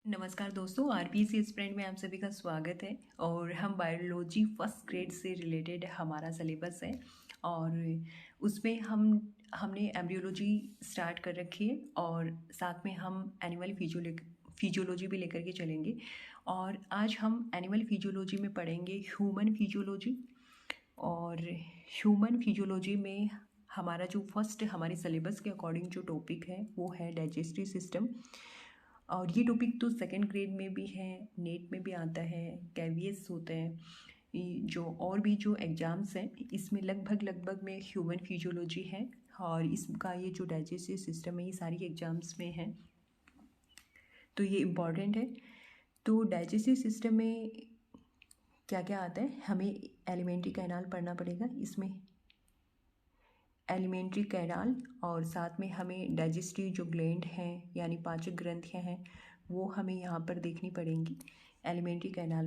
नमस्कार दोस्तों, आरपीसी स्प्रेंट में आप सभी का स्वागत है। और हम बायोलॉजी फर्स्ट ग्रेड से रिलेटेड हमारा सिलेबस है और उसमें हमने एम्ब्रियोलॉजी स्टार्ट कर रखी है और साथ में हम एनिमल फिजियोलॉजी भी लेकर के चलेंगे। और आज हम एनिमल फिजियोलॉजी में पढ़ेंगे ह्यूमन फिजियोलॉजी। और ह्यूमन फिजियोलॉजी में हमारा जो फर्स्ट हमारे सिलेबस के अकॉर्डिंग जो टॉपिक है वो है डाइजेस्टिव सिस्टम। और ये टॉपिक तो सेकेंड ग्रेड में भी है, नेट में भी आता है, कैवीएस होते हैं, जो और भी जो एग्ज़ाम्स हैं इसमें लगभग में ह्यूमन फिजियोलॉजी है। और इसका ये जो डाइजेस्टिव सिस्टम है ये सारी एग्ज़ाम्स में है, तो ये इम्पॉर्टेंट है। तो डाइजेस्टिव सिस्टम में क्या क्या आता है, हमें एलिमेंट्री कैनाल पढ़ना पड़ेगा। इसमें एलिमेंट्री कैनाल और साथ में हमें डाइजेस्टिव जो ग्लैंड हैं यानी पाचक ग्रंथियाँ हैं वो हमें यहाँ पर देखनी पड़ेंगी। एलिमेंट्री कैनाल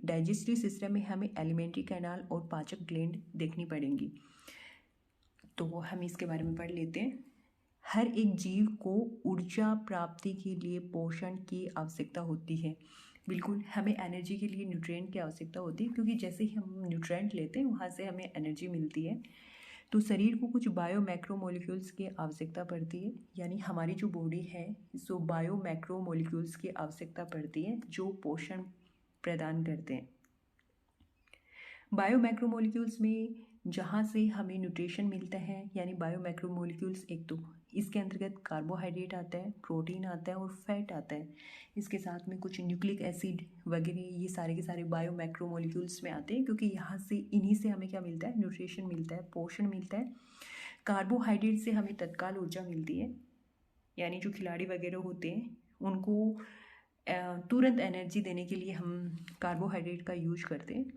डाइजेस्टिव सिस्टम में हमें एलिमेंट्री कैनाल और पाचक ग्लैंड देखनी पड़ेंगी। तो हम इसके बारे में पढ़ लेते हैं। हर एक जीव को ऊर्जा प्राप्ति के लिए पोषण की आवश्यकता होती है। बिल्कुल, हमें एनर्जी के लिए न्यूट्रिएंट की आवश्यकता होती है, क्योंकि जैसे ही हम न्यूट्रिएंट लेते हैं वहाँ से हमें एनर्जी मिलती है। तो शरीर को कुछ बायो मैक्रो मॉलिक्यूल्स की आवश्यकता पड़ती है, यानी हमारी जो बॉडी है सो बायो मैक्रो मॉलिक्यूल्स की आवश्यकता पड़ती है जो पोषण प्रदान करते हैं। बायो मैक्रोमोलिक्यूल्स में जहाँ से हमें न्यूट्रिशन मिलता है, यानी बायो मैक्रोमोलिक्यूल्स, एक तो इसके अंतर्गत कार्बोहाइड्रेट आता है, प्रोटीन आता है और फैट आता है। इसके साथ में कुछ न्यूक्लिक एसिड वगैरह, ये सारे के सारे बायो मैक्रोमोलिक्यूल्स में आते हैं, क्योंकि यहाँ से इन्हीं से हमें क्या मिलता है, न्यूट्रिशन मिलता है, पोषण मिलता है। कार्बोहाइड्रेट से हमें तत्काल ऊर्जा मिलती है, यानी जो खिलाड़ी वगैरह होते हैं उनको तुरंत एनर्जी देने के लिए हम कार्बोहाइड्रेट का यूज करते हैं।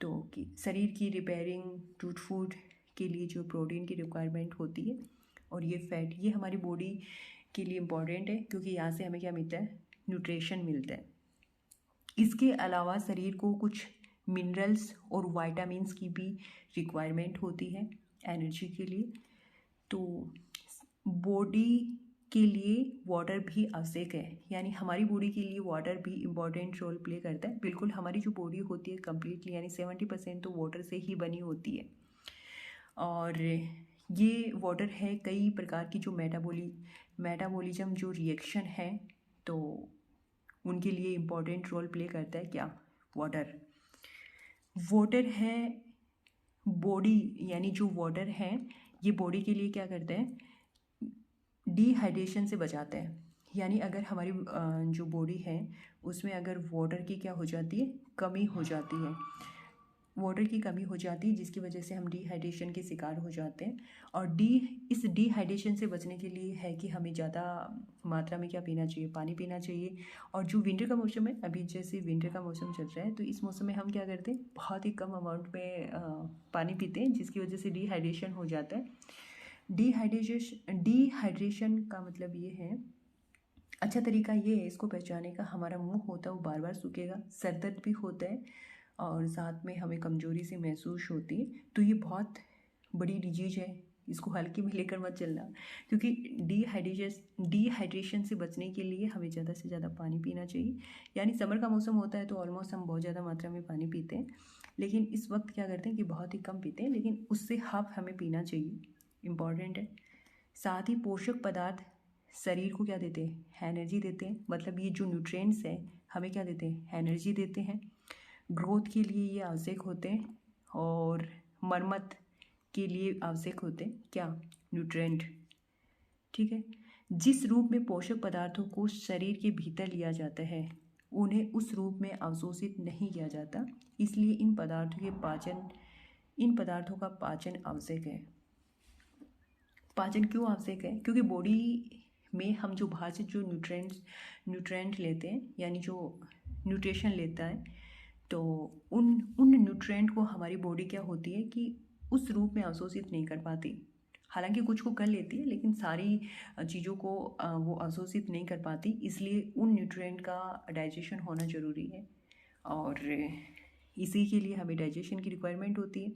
तो कि शरीर की रिपेयरिंग, टूट फूट के लिए जो प्रोटीन की रिक्वायरमेंट होती है, और ये फैट, ये हमारी बॉडी के लिए इम्पॉर्टेंट है, क्योंकि यहाँ से हमें क्या मिलता है, न्यूट्रिशन मिलता है। इसके अलावा शरीर को कुछ मिनरल्स और वाइटामिन्स की भी रिक्वायरमेंट होती है एनर्जी के लिए। तो बॉडी के लिए वाटर भी आवश्यक है, यानी हमारी बॉडी के लिए वाटर भी इम्पॉर्टेंट रोल प्ले करता है। बिल्कुल, हमारी जो बॉडी होती है कम्प्लीटली यानी 70% तो वाटर से ही बनी होती है। और ये वाटर है कई प्रकार की जो मेटाबॉलिज्म जो रिएक्शन है, तो उनके लिए इम्पॉर्टेंट रोल प्ले करता है क्या, वाटर है बॉडी, यानी जो वाटर है ये बॉडी के लिए क्या करता है, डिहाइड्रेशन से बचाता है। यानी अगर हमारी जो बॉडी है उसमें अगर वाटर की क्या हो जाती है, कमी हो जाती है, वाटर की कमी हो जाती है, जिसकी वजह से हम डिहाइड्रेशन के शिकार हो जाते हैं। और इस डिहाइड्रेशन से बचने के लिए है कि हमें ज़्यादा मात्रा में क्या पीना चाहिए, पानी पीना चाहिए। और जो विंटर का मौसम है, अभी जैसे विंटर का मौसम चल रहा है, तो इस मौसम में हम क्या करते हैं, बहुत ही कम अमाउंट में पानी पीते हैं, जिसकी वजह से डिहाइड्रेशन हो जाता है। डिहाइड्रेशन का मतलब ये है, अच्छा तरीका ये है इसको पहचानने का, हमारा मुंह होता है वो बार बार सूखेगा, सर दर्द भी होता है और साथ में हमें कमजोरी से महसूस होती है। तो ये बहुत बड़ी डिजीज है, इसको हल्के में लेकर मत चलना, क्योंकि डिहाइड्रेशन से बचने के लिए हमें ज़्यादा से ज़्यादा पानी पीना चाहिए। यानी समर का मौसम होता है तो ऑलमोस्ट हम बहुत ज़्यादा मात्रा में पानी पीते हैं, लेकिन इस वक्त क्या करते हैं कि बहुत ही कम पीते हैं, लेकिन उससे हाफ हमें पीना चाहिए, इम्पॉर्टेंट है। साथ ही पोषक पदार्थ शरीर को क्या देते हैं, एनर्जी देते हैं। मतलब ये जो न्यूट्रिएंट्स हैं हमें क्या देते हैं, एनर्जी देते हैं। ग्रोथ के लिए ये आवश्यक होते हैं और मरम्मत के लिए आवश्यक होते हैं क्या, न्यूट्रिएंट। ठीक है, जिस रूप में पोषक पदार्थों को शरीर के भीतर लिया जाता है उन्हें उस रूप में अवशोषित नहीं किया जाता, इसलिए इन पदार्थों का पाचन आवश्यक है। पाचन क्यों आवश्यक है, क्योंकि बॉडी में हम जो बाहर से जो न्यूट्रेंट लेते हैं, यानी जो न्यूट्रिशन लेता है, तो उन न्यूट्रेंट को हमारी बॉडी क्या होती है कि उस रूप में अवशोषित नहीं कर पाती। हालांकि कुछ को कर लेती है, लेकिन सारी चीज़ों को वो अवशोषित नहीं कर पाती, इसलिए उन न्यूट्रेंट का डाइजेशन होना ज़रूरी है। और इसी के लिए हमें डाइजेशन की रिक्वायरमेंट होती है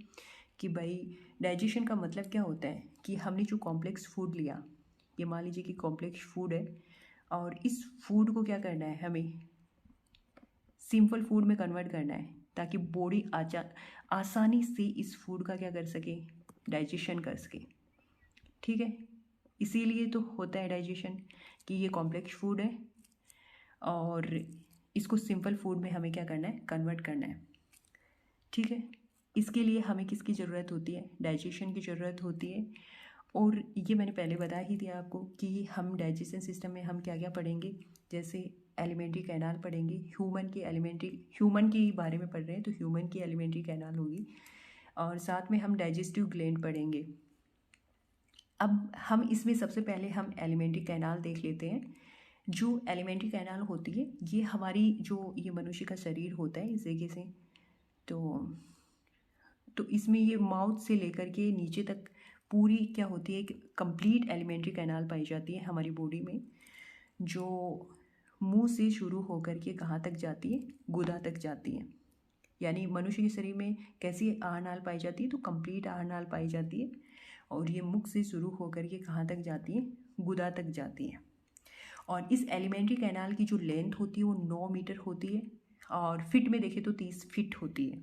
कि भाई डाइजेशन का मतलब क्या होता है कि हमने जो कॉम्प्लेक्स फूड लिया, ये मान लीजिए कि कॉम्प्लेक्स फूड है और इस फूड को क्या करना है, हमें सिंपल फूड में कन्वर्ट करना है ताकि बॉडी आसानी से इस फूड का क्या कर सके, डाइजेशन कर सके। ठीक है, इसीलिए तो होता है डाइजेशन कि ये कॉम्प्लेक्स फूड है और इसको सिंपल फूड में हमें क्या करना है, कन्वर्ट करना है। ठीक है, इसके लिए हमें किसकी ज़रूरत होती है, डाइजेशन की ज़रूरत होती है। और ये मैंने पहले बता ही दिया आपको कि हम डाइजेशन सिस्टम में हम क्या क्या पढ़ेंगे, जैसे एलिमेंट्री कैनाल पढ़ेंगे, ह्यूमन के बारे में पढ़ रहे हैं तो ह्यूमन की एलिमेंट्री कैनाल होगी, और साथ में हम डाइजेस्टिव ग्लैंड पढ़ेंगे। अब हम इसमें सबसे पहले हम एलिमेंट्री कैनाल देख लेते हैं। जो एलिमेंट्री कैनाल होती है ये हमारी जो ये मनुष्य का शरीर होता है इस तरीके से, तो इसमें ये माउथ से लेकर के नीचे तक पूरी क्या होती है, एक कंप्लीट एलिमेंट्री कैनाल पाई जाती है हमारी बॉडी में, जो मुंह से शुरू होकर के कहाँ तक जाती है, गुदा तक जाती है। यानी मनुष्य के शरीर में कैसी आहार नाल पाई जाती है, तो कंप्लीट आहार नाल पाई जाती है, और ये मुख से शुरू होकर के कहाँ तक जाती है, गुदा तक जाती है। और इस एलिमेंट्री कैनाल की जो लेंथ होती है वो 9 मीटर होती है, और फिट में देखें तो 30 फीट होती है।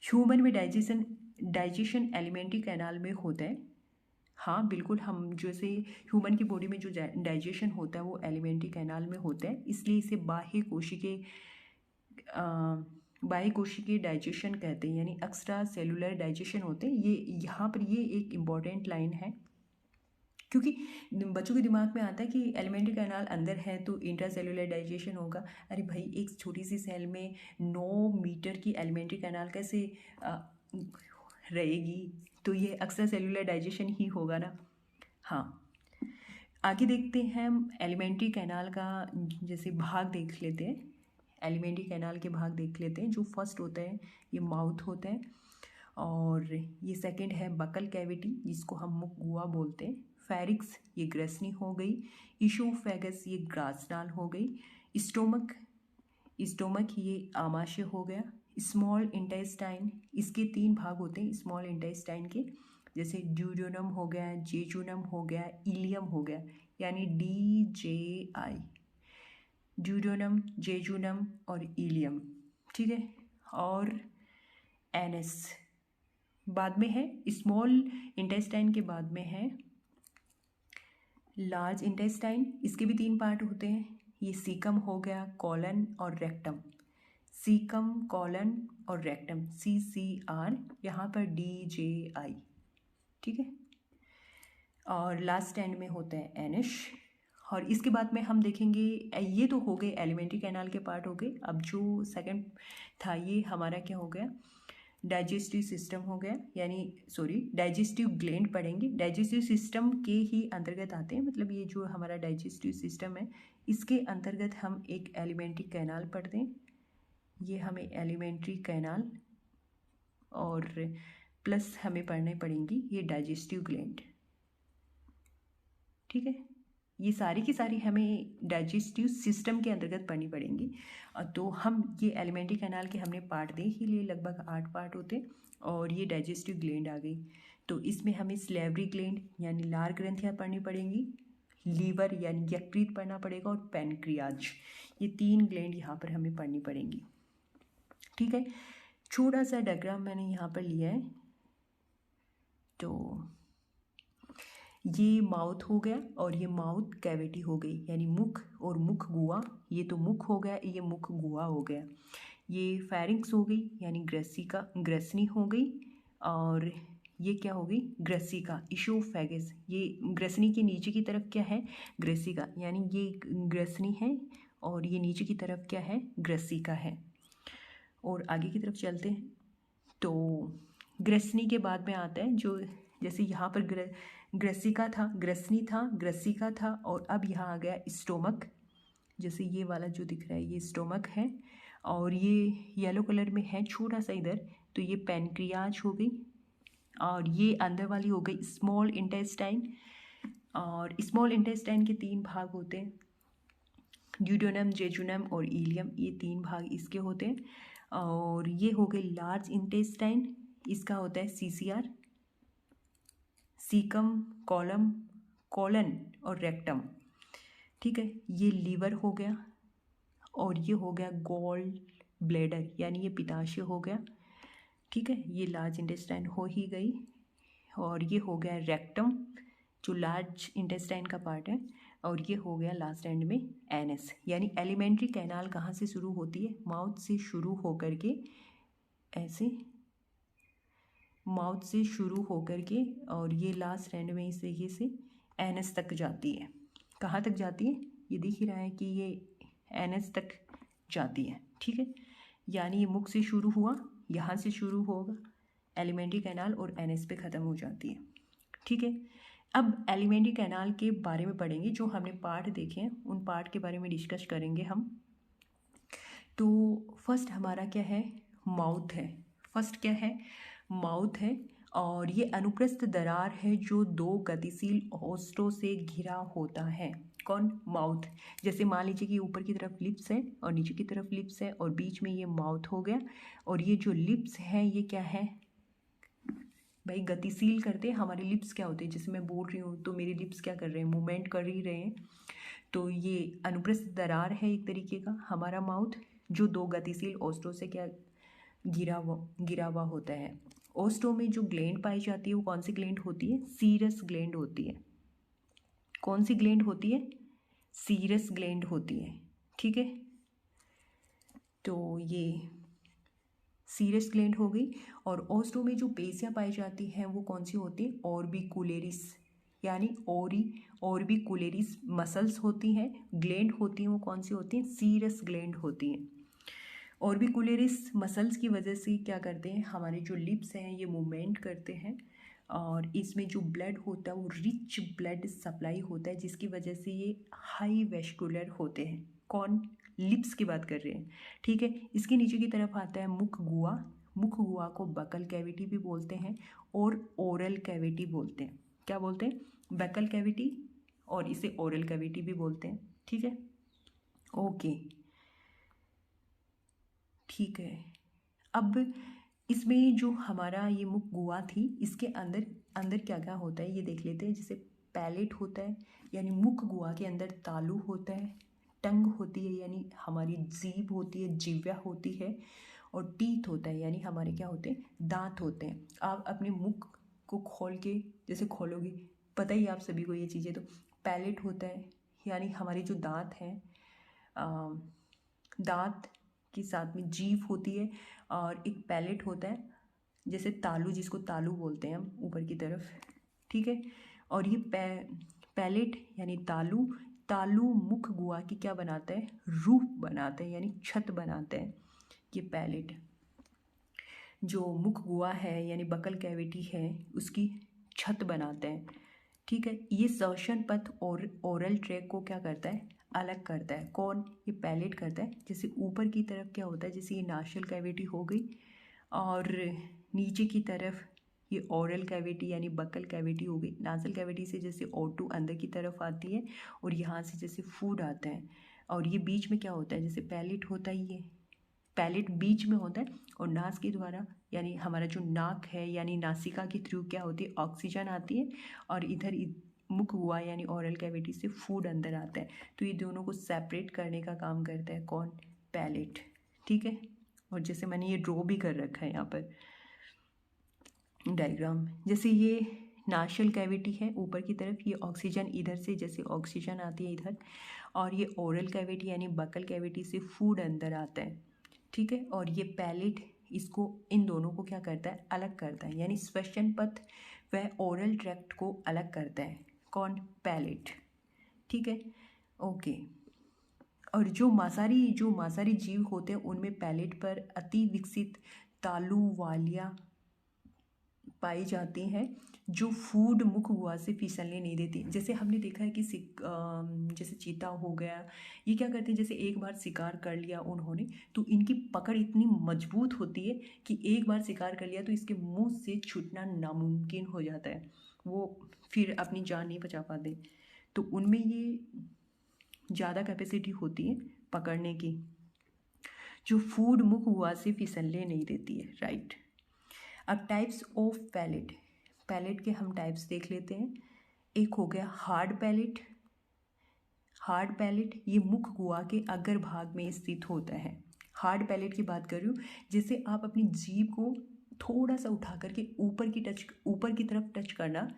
ह्यूमन में डाइजेशन एलिमेंट्री कैनाल में होता है। हाँ बिल्कुल, हम जैसे ह्यूमन की बॉडी में जो डाइजेशन होता है वो एलिमेंट्री कैनाल में होता है, इसलिए इसे बाह्य कोशिकीय डाइजेशन कहते हैं, यानी एक्स्ट्रा सेलुलर डाइजेशन होते हैं। ये यहाँ पर ये एक इम्पॉर्टेंट लाइन है, क्योंकि बच्चों के दिमाग में आता है कि एलिमेंट्री कैनाल अंदर है तो इंट्रा सेलुलर डाइजेशन होगा। अरे भाई, एक छोटी सी सेल में 9 मीटर की एलिमेंट्री कैनाल कैसे रहेगी, तो ये एक्स्ट्रा सेलुलर डाइजेशन ही होगा ना। हाँ, आगे देखते हैं हम एलिमेंट्री कैनाल का जैसे भाग देख लेते हैं। एलिमेंट्री कैनाल के भाग देख लेते हैं। जो फर्स्ट होता है ये माउथ होता है, और ये सेकंड है बकल कैविटी जिसको हम मुख गुहा बोलते हैं। फेरिक्स ये ग्रेसनी हो गई। इशोफेगस ये ग्रासनाल हो गई। स्टोमक ये आमाशय हो गया। स्मॉल इंटेस्टाइन, इसके 3 भाग होते हैं स्मॉल इंटेस्टाइन के, जैसे ड्यूडेनम हो गया, जेजुनम हो गया, इलियम हो गया, यानी DJI, ड्यूडेनम, जेजुनम और इलियम। ठीक है, और एनएस बाद में है। स्मॉल इंटेस्टाइन के बाद में है लार्ज इंटेस्टाइन, इसके भी 3 पार्ट होते हैं। ये सीकम हो गया, कॉलन और रेक्टम। सीकम, कॉलन और रेक्टम, CCR, यहाँ पर DJI। ठीक है, और लास्ट एंड में होता है एनिश। और इसके बाद में हम देखेंगे, ये तो हो गए एलिमेंट्री कैनाल के पार्ट हो गए। अब जो सेकंड था ये हमारा क्या हो गया, डाइजेस्टिव सिस्टम हो गया, यानी डाइजेस्टिव ग्लैंड पढ़ेंगे। डाइजेस्टिव सिस्टम के ही अंतर्गत आते हैं, मतलब ये जो हमारा डाइजेस्टिव सिस्टम है इसके अंतर्गत हम एक एलिमेंट्री कैनाल पढ़ते हैं। ये हमें एलिमेंट्री कैनाल और प्लस हमें पढ़ने पड़ेंगी ये डाइजेस्टिव ग्लैंड। ठीक है, ये सारी की सारी हमें डाइजेस्टिव सिस्टम के अंतर्गत पढ़नी पड़ेंगी। तो हम ये एलिमेंट्री कैनाल के हमने पार्ट दे ही लिए, लगभग 8 पार्ट होते, और ये डाइजेस्टिव ग्लैंड आ गई। तो इसमें हमें स्लेवरी ग्लैंड यानी लार ग्रंथियाँ पढ़नी पड़ेंगी, लीवर यानी यकृत पढ़ना पड़ेगा, और पैनक्रियाज, ये 3 ग्लैंड यहाँ पर हमें पढ़नी पड़ेंगी। ठीक है, छोटा सा डायग्राम मैंने यहाँ पर लिया है। तो ये माउथ हो गया और ये माउथ कैविटी हो गई, यानी मुख और मुख गुहा। ये तो मुख हो गया, ये मुख गुहा हो गया। ये फेरिंक्स हो गई, यानी ग्रेसनी हो गई, और ये क्या हो गई, ग्रेसिका। इशोफेगस, ये ग्रेसनी के नीचे की तरफ क्या है, ग्रेसिका, यानी ये ग्रेसनी है और ये नीचे की तरफ क्या है, ग्रेसिका है। और आगे की तरफ चलते हैं, तो ग्रेसनी के बाद में आता है जो, जैसे यहाँ पर ग्रेसिका था, ग्रेसनी था, ग्रेसिका था, और अब यहाँ आ गया स्टोमक। जैसे ये वाला जो दिख रहा है ये स्टोमक है, और ये येलो कलर में है छोटा सा इधर, तो ये पैनक्रियाज हो गई। और ये अंदर वाली हो गई स्मॉल इंटेस्टाइन। और स्मॉल इंटेस्टाइन के 3 भाग होते हैं, ड्यूडेनम, जेजुनम और इलियम, ये 3 भाग इसके होते हैं। और ये हो गई लार्ज इंटेस्टाइन, इसका होता है CCR, सीकम, कॉलन और रेक्टम। ठीक है, ये लीवर हो गया और ये हो गया गॉल ब्लैडर यानी ये पित्ताशय हो गया। ठीक है, ये लार्ज इंटेस्टाइन हो ही गई। और ये हो गया रेक्टम जो लार्ज इंटेस्टाइन का पार्ट है। और ये हो गया लास्ट एंड में एनएस यानी एलिमेंट्री कैनाल कहाँ से शुरू होती है, माउथ से शुरू होकर के ऐसे माउथ से शुरू होकर के और ये लास्ट एंड में इस तरीके से एनएस तक जाती है। कहाँ तक जाती है, ये दिख ही रहा है कि ये एनएस तक जाती है। ठीक है, यानी ये मुख से शुरू हुआ, यहाँ से शुरू होगा एलिमेंट्री कैनाल और एनएस पे ख़त्म हो जाती है। ठीक है, अब एलिमेंट्री कैनाल के बारे में पढ़ेंगे, जो हमने पार्ट देखे हैं उन पार्ट के बारे में डिस्कस करेंगे हम। तो फर्स्ट हमारा क्या है, माउथ है। फर्स्ट क्या है, माउथ है। और ये अनुप्रस्थ दरार है जो दो गतिशील ओष्ठों से घिरा होता है। कौन, माउथ। जैसे मान लीजिए कि ऊपर की तरफ लिप्स है और नीचे की तरफ लिप्स है और बीच में ये माउथ हो गया। और ये जो लिप्स है ये क्या है भाई, गतिशील करते हैं। हमारे लिप्स क्या होते हैं, जैसे मैं बोल रही हूँ तो मेरे लिप्स क्या कर रहे हैं, मूवमेंट कर ही रहे हैं। तो ये अनुप्रस्थ दरार है एक तरीके का हमारा माउथ, जो दो गतिशील ओष्ठों से क्या घिरा हुआ होता है। ओष्ठों में जो ग्लैंड पाई जाती है वो कौन सी ग्लैंड होती है, सीरस ग्लैंड होती है। कौन सी ग्लैंड होती है, सीरस ग्लैंड होती है। ठीक है, तो ये सीरस ग्लैंड हो गई। और ओष्ठों में जो पेशियाँ पाई जाती हैं वो कौन सी होती है, ऑर्बिकुलेरिस यानी ऑर्बिकुलेरिस मसल्स होती हैं। ग्लैंड होती हैं वो कौन सी होती हैं, सीरस ग्लैंड होती हैं। ऑर्बिकुलेरिस मसल्स की वजह से क्या करते हैं, हमारे जो लिप्स हैं ये मूवमेंट करते हैं और इसमें जो ब्लड होता है वो रिच ब्लड सप्लाई होता है, जिसकी वजह से ये हाई वेस्कुलर होते हैं। कौन, लिप्स की बात कर रहे हैं। ठीक है, इसके नीचे की तरफ आता है मुख गुहा। मुख गुहा को बकल कैविटी भी बोलते हैं और ओरल कैविटी बोलते हैं। क्या बोलते हैं, बकल कैविटी और इसे ओरल कैविटी भी बोलते हैं। ठीक है, ओके, ठीक है। अब इसमें जो हमारा ये मुख गुहा थी, इसके अंदर अंदर क्या क्या होता है ये देख लेते हैं। जैसे पैलेट होता है यानी मुख गुहा के अंदर तालु होता है, टंग होती है यानी हमारी जीभ होती है, जिह्वा होती है, और टीथ होता है यानी हमारे क्या होते हैं, दांत होते हैं। आप अपने मुख को खोल के जैसे खोलोगे, पता ही आप सभी को ये चीज़ें। तो पैलेट होता है यानी हमारे जो दांत हैं, दांत के साथ में जीभ होती है और एक पैलेट होता है जैसे तालू, जिसको तालू बोलते हैं हम ऊपर की तरफ। ठीक है, और ये पैलेट यानी तालू, तालू मुख गुहा की क्या बनाता है, रूफ बनाता है यानी छत बनाता है। ये पैलेट जो मुख गुहा है यानी बकल कैविटी है उसकी छत बनाता है। ठीक है, ये श्वसन पथ और ओरल ट्रैक को क्या करता है, अलग करता है। कौन, ये पैलेट करता है। जैसे ऊपर की तरफ क्या होता है, जैसे ये नाशल कैविटी हो गई और नीचे की तरफ ये ओरल कैविटी यानी बकल कैविटी हो गई। नासल कैविटी से जैसे O2 अंदर की तरफ आती है और यहाँ से जैसे फूड आता है। और ये बीच में क्या होता है, जैसे पैलेट होता ही है, पैलेट बीच में होता है और नास के द्वारा यानी हमारा जो नाक है यानी नासिका के थ्रू क्या होती है, ऑक्सीजन आती है और इधर मुख हुआ यानी ओरल कैविटी से फूड अंदर आता है। तो ये दोनों को सेपरेट करने का काम करता है कौन, पैलेट। ठीक है, और जैसे मैंने ये ड्रॉ भी कर रखा है यहाँ पर डायग्राम। जैसे ये नाशल कैविटी है ऊपर की तरफ, ये ऑक्सीजन इधर से जैसे ऑक्सीजन आती है इधर, और ये ओरल कैविटी यानी बकल कैविटी से फूड अंदर आता है। ठीक है, और ये पैलेट इसको इन दोनों को क्या करता है, अलग करता है यानी श्वसन पथ वह ओरल ट्रैक्ट को अलग करता है। कौन, पैलेट। ठीक है, ओके। और जो मांसाहारी जीव होते हैं उनमें पैलेट पर अति विकसित तालु वालियाँ पाई जाती हैं जो फूड मुख गुहा से फिसलने नहीं देती। जैसे हमने देखा है कि जैसे चीता हो गया, ये क्या करते हैं, जैसे एक बार शिकार कर लिया उन्होंने तो इनकी पकड़ इतनी मजबूत होती है कि एक बार शिकार कर लिया तो इसके मुंह से छूटना नामुमकिन हो जाता है, वो फिर अपनी जान नहीं बचा पाते। तो उनमें ये ज़्यादा कैपेसिटी होती है पकड़ने की, जो फूड मुख गुहा से फिसलने नहीं देती है। राइट, अब टाइप्स ऑफ पैलेट, पैलेट के हम टाइप्स देख लेते हैं। एक हो गया हार्ड पैलेट, हार्ड पैलेट ये मुख गुहा के अग्र भाग में स्थित होता है। हार्ड पैलेट की बात कर रही हूँ, जैसे आप अपनी जीभ को थोड़ा सा उठा करके ऊपर की तरफ टच करना,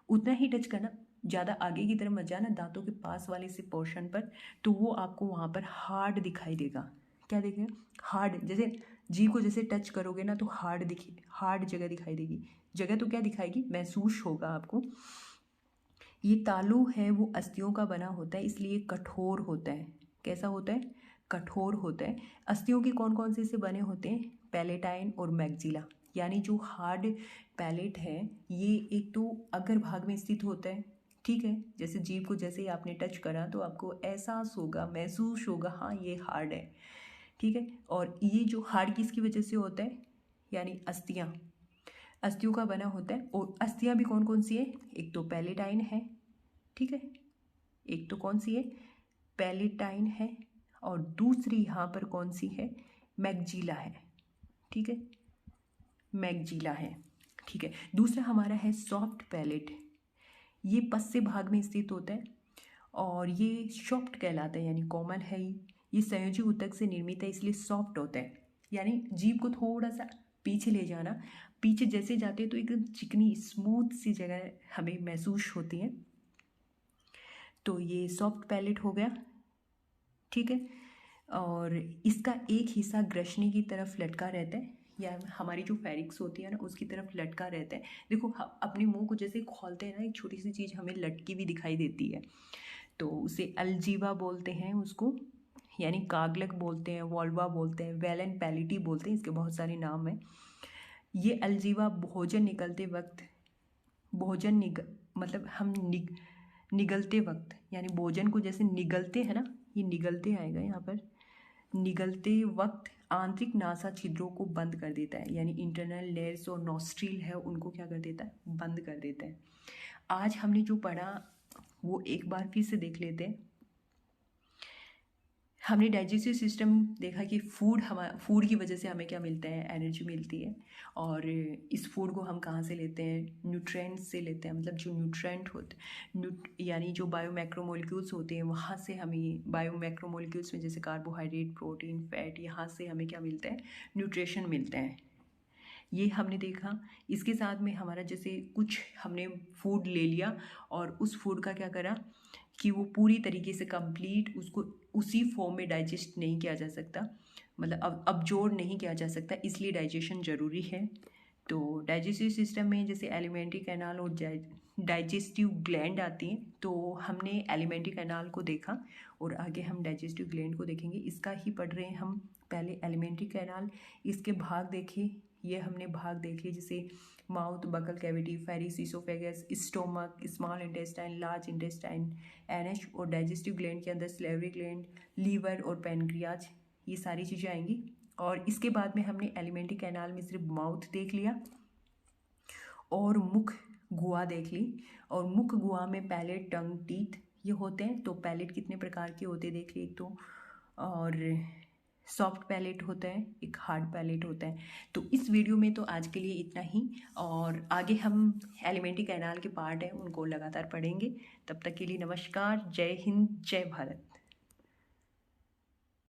उतना ही टच करना, ज़्यादा आगे की तरफ मत जाना, दांतों के पास वाले से पोर्शन पर, तो वो आपको वहाँ पर हार्ड दिखाई देगा। क्या देखेगा? हार्ड। जैसे जीभ को जैसे टच करोगे ना तो हार्ड जगह दिखाई देगी। जगह तो क्या दिखाएगी, महसूस होगा आपको। ये तालु है वो अस्थियों का बना होता है, इसलिए कठोर होता है। कैसा होता है? कठोर होता है। अस्थियों के कौन कौन से से बने होते हैं? पैलेटाइन और मैक्सिला। यानी जो हार्ड पैलेट है ये एक तो अग्र भाग में स्थित होता है, ठीक है। जैसे जीभ को जैसे ही आपने टच करा तो आपको एहसास होगा, महसूस होगा, हाँ ये हार्ड है, ठीक है। और ये जो हार्ड किसकी वजह से होता है? यानी अस्थियों का बना होता है। और अस्थियाँ भी कौन कौन सी है? एक तो पैलेटाइन है, ठीक है, एक तो कौन सी है? पैलेटाइन है, और दूसरी यहाँ पर कौन सी है? मैक्सिला है, ठीक है, मैक्सिला है, ठीक है। दूसरा हमारा है सॉफ्ट पैलेट। ये पश्च भाग में स्थित होता है और ये सॉफ्ट कहलाता है, यानी कोमल है। ये संयोजी ऊतक से निर्मित है, इसलिए सॉफ्ट होता है। यानी जीभ को थोड़ा सा पीछे ले जाना, पीछे जैसे जाते हैं तो एकदम चिकनी स्मूथ सी जगह हमें महसूस होती है। तो ये सॉफ्ट पैलेट हो गया, ठीक है। और इसका एक हिस्सा ग्रसनी की तरफ लटका रहता है, या हमारी जो फेरिक्स होती है ना उसकी तरफ लटका रहता है। देखो अपने मुंह को जैसे खोलते हैं ना, एक छोटी सी चीज़ हमें लटकी भी दिखाई देती है, तो उसे अलजीवा बोलते हैं उसको, यानी कागलक बोलते हैं, वॉल्वा बोलते हैं, वेलन पैलिटी बोलते हैं, इसके बहुत सारे नाम हैं। ये अलजीवा भोजन निकलते वक्त, मतलब हम निगलते वक्त, यानी भोजन को जैसे निगलते हैं ना, ये निगलते आएगा यहाँ पर, निगलते वक्त आंतरिक नासा छिद्रों को बंद कर देता है, यानी इंटरनल लेयर्स और नॉस्ट्रिल है उनको क्या कर देता है? बंद कर देता है। आज हमने जो पढ़ा वो एक बार फिर से देख लेते हैं। हमने डाइजेस्टिव सिस्टम देखा कि फूड की वजह से हमें क्या मिलता है? एनर्जी मिलती है। और इस फूड को हम कहाँ से लेते हैं? न्यूट्रिएंट्स से लेते हैं, मतलब जो न्यूट्रिएंट होते यानी जो बायोमैक्रोमोलिक्यूल्स होते हैं वहाँ से हमें, बायोमैक्रोमोलिक्यूल्स में जैसे कार्बोहाइड्रेट, प्रोटीन, फैट, यहाँ से हमें क्या मिलता है? न्यूट्रिशन मिलता है। ये हमने देखा। इसके साथ में हमारा जैसे कुछ हमने फूड ले लिया और उस फूड का क्या करा कि वो पूरी तरीके से कंप्लीट उसको उसी फॉर्म में डाइजेस्ट नहीं किया जा सकता, मतलब अब्जॉर्ब नहीं किया जा सकता, इसलिए डाइजेशन ज़रूरी है। तो डाइजेस्टिव सिस्टम में जैसे एलिमेंट्री कैनाल और डाइजेस्टिव ग्लैंड आती हैं, तो हमने एलिमेंट्री कैनाल को देखा और आगे हम डाइजेस्टिव ग्लैंड को देखेंगे। इसका ही पढ़ रहे हैं हम। पहले एलिमेंट्री कैनाल, इसके भाग देखे, ये हमने भाग देख लिए, जैसे mouth, buccal cavity, pharynx, oesophagus, stomach, small intestine, large intestine, anus, और डाइजेस्टिव ग्लैंड के अंदर सलेवरी ग्लैंड, लीवर और पैनक्रियाज, ये सारी चीज़ें आएंगी। और इसके बाद में हमने एलिमेंट्री कैनाल में सिर्फ माउथ देख लिया और मुख गुहा देख ली। और मुख गुहा में पैलेट, टंग, टीथ ये होते हैं। तो पैलेट कितने प्रकार के होते देख लिए तो, और सॉफ्ट पैलेट होता है, एक हार्ड पैलेट होता है। तो इस वीडियो में तो आज के लिए इतना ही, और आगे हम एलिमेंट्री कैनाल के पार्ट हैं उनको लगातार पढ़ेंगे। तब तक के लिए नमस्कार, जय हिंद, जय भारत।